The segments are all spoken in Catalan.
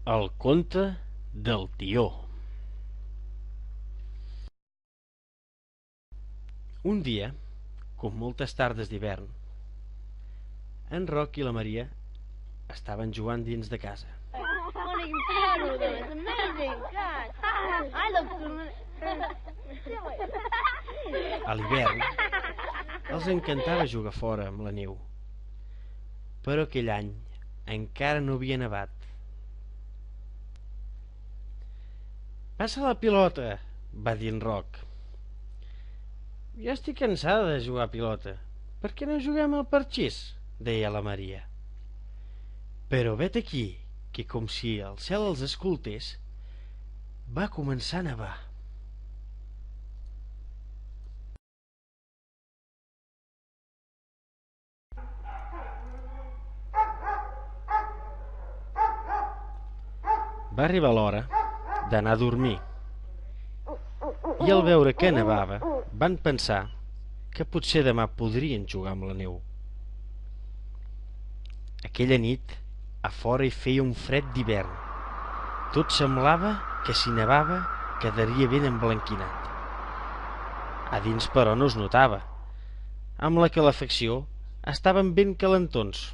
El conte del tió. Un dia, com moltes tardes d'hivern, en Roc i la Maria estaven jugant dins de casa. Funny photo, though. It's amazing. God, I look good. A l'hivern els encantava jugar fora amb la neu, però aquell any encara no havia nevat. «Passa la pilota», va dir en Roc. «Jo estic cansada de jugar a pilota. Per què no juguem al parxís?», deia la Maria. Però vet aquí que, com si el cel els escoltés, va començar a nevar. Va arribar l'hora d'anar a dormir i al veure que nevava van pensar que potser demà podrien jugar amb la neu. Aquella nit a fora hi feia un fred d'hivern. Tot semblava que si nevava quedaria ben emblanquinat. A dins però no es notava. Amb la calefacció estaven ben calentons.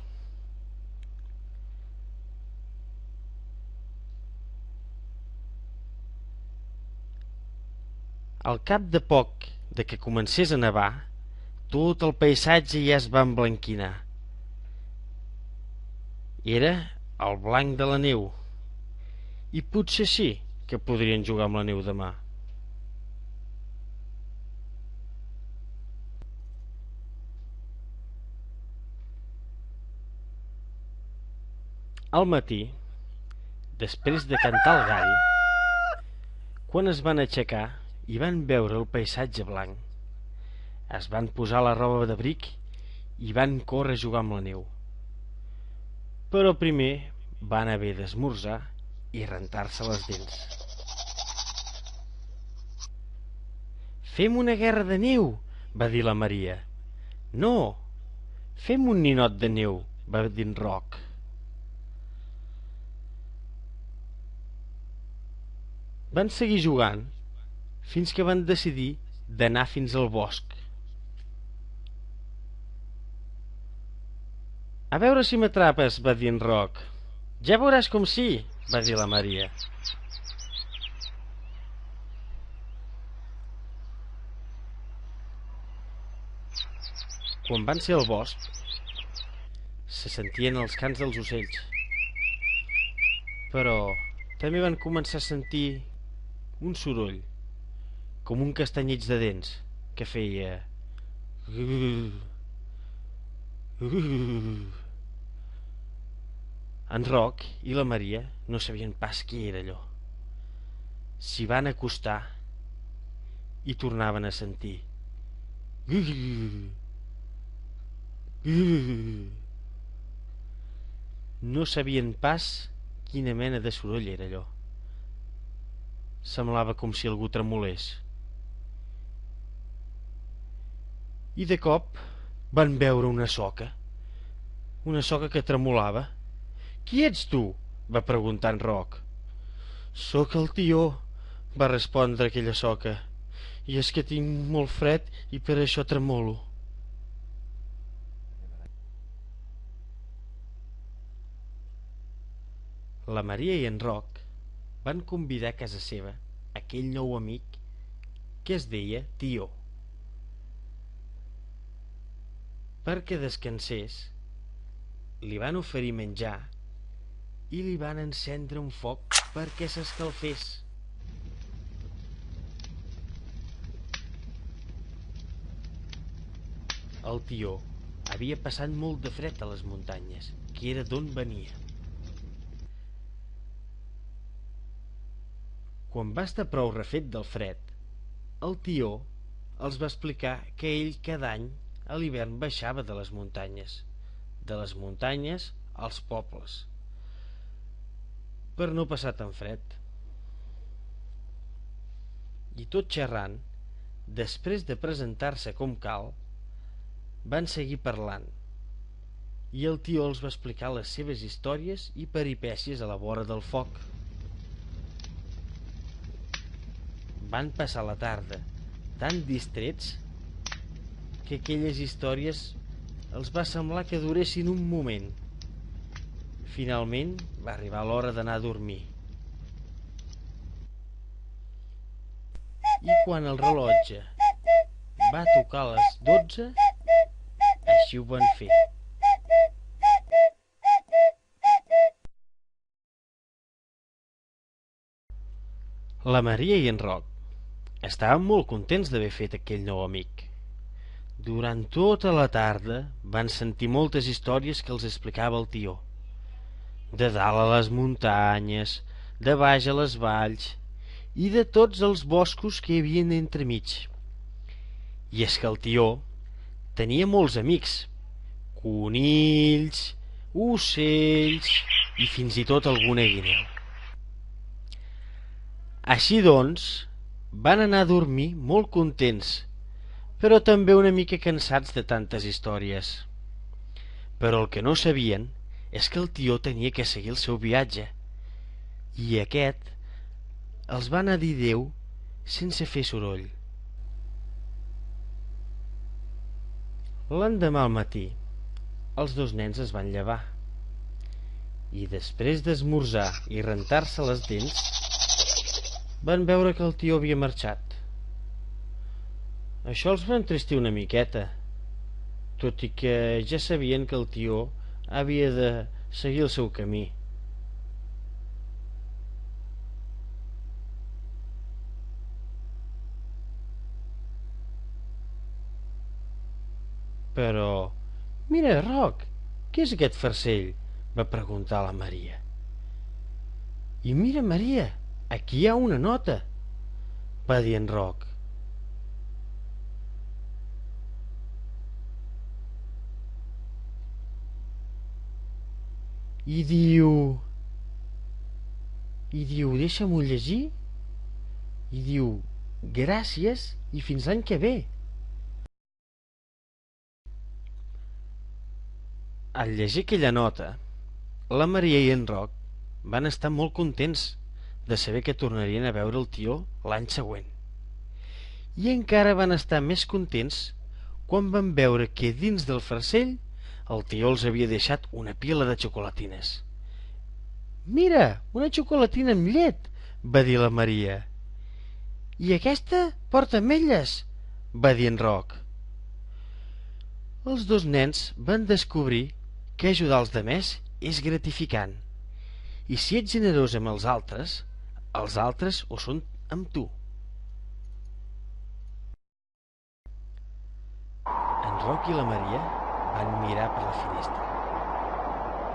Al cap de poc de que comencés a nevar, tot el paisatge ja es va emblanquinar. Era el blanc de la neu, i potser sí que podrien jugar amb la neu demà. Al matí, després de cantar el gall, quan es van aixecar i van veure el paisatge blanc, es van posar la roba d'abric i van córrer a jugar amb la neu. Però primer van haver d'esmorzar i rentar-se les dents. «Fem una guerra de neu», va dir la Maria. «No, fem un ninot de neu», va dir en Roc. Van seguir jugant fins que van decidir d'anar fins al bosc. «A veure si m'atrapes», va dir en Roc. «Ja veuràs com sí», va dir la Maria. Quan van ser al bosc, se sentien els cants dels ocells, però també van començar a sentir un soroll, com un castanyig de dents, que feia... En Roc i la Maria no sabien pas què era allò. S'hi van acostar i tornaven a sentir. No sabien pas quina mena de soroll era allò. Semblava com si algú tremolés. I de cop van veure una soca que tremolava. «Qui ets tu?», va preguntar en Roc. «Sóc el tió», va respondre aquella soca, «i és que tinc molt fred i per això tremolo». La Maria i en Roc van convidar a casa seva aquell nou amic que es deia Tió, perquè descansés. Li van oferir menjar i li van encendre un foc perquè s'escalfés. El Tió havia passat molt de fred a les muntanyes, que era d'on venia. Quan va estar prou refet del fred, el Tió els va explicar que ell cada any a l'hivern baixava de les muntanyes als pobles, per no passar tan fred. I tot xerrant, després de presentar-se com cal, van seguir parlant. i el tió els va explicar les seves històries i peripècies a la vora del foc. Van passar la tarda tan distrets que aquelles històries els va semblar que duressin un moment. Finalment va arribar l'hora d'anar a dormir. I quan el rellotge va tocar les 12, així ho van fer. La Maria i en Roc estaven molt contents d'haver fet aquell nou amic. Durant tota la tarda van sentir moltes històries que els explicava el tió. De dalt a les muntanyes, de baix a les valls i de tots els boscos que hi havia entremig. I és que el tió tenia molts amics, conills, ocells i fins i tot alguna guineu. Així doncs, van anar a dormir molt contents, però també una mica cansats de tantes històries. Però el que no sabien és que el tió tenia que seguir el seu viatge, i aquest els va anar a dir adéu sense fer soroll. L'endemà al matí, els dos nens es van llevar, i després d'esmorzar i rentar-se les dents, van veure que el tió havia marxat. Això els va entristir una miqueta, tot i que ja sabien que el tió havia de seguir el seu camí. Però, mira, Roc, què és aquest farcell? Va preguntar la Maria. I mira, Maria, aquí hi ha una nota, va dir en Roc. I diu, deixa-m'ho llegir, i diu, gràcies i fins l'any que ve. Al llegir aquella nota, la Maria i en Roc van estar molt contents de saber que tornarien a veure el tió l'any següent. I encara van estar més contents quan van veure que dins del farcell el tió els havia deixat una pila de xocolatines. Mira, una xocolatina amb llet, va dir la Maria. I aquesta porta ametlles, va dir en Roc. Els dos nens van descobrir que ajudar els demés és gratificant, i si ets generós amb els altres ho són amb tu. En Roc i la Maria van mirar per la finestra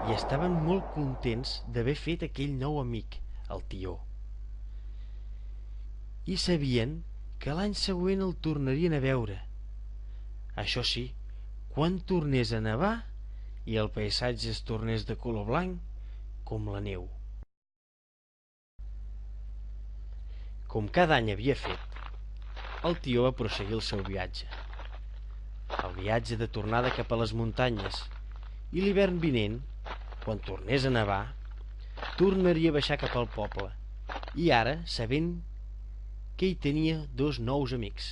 i estaven molt contents d'haver fet aquell nou amic, el tió. I sabien que l'any següent el tornarien a veure. Això sí, quan tornés a nevar i el paisatge es tornés de color blanc com la neu. Com cada any havia fet, el tió va prosseguir el seu viatge. El viatge de tornada cap a les muntanyes, i l'hivern vinent, quan tornés a nevar, tornaria a baixar cap al poble, i ara sabent que hi tenia dos nous amics.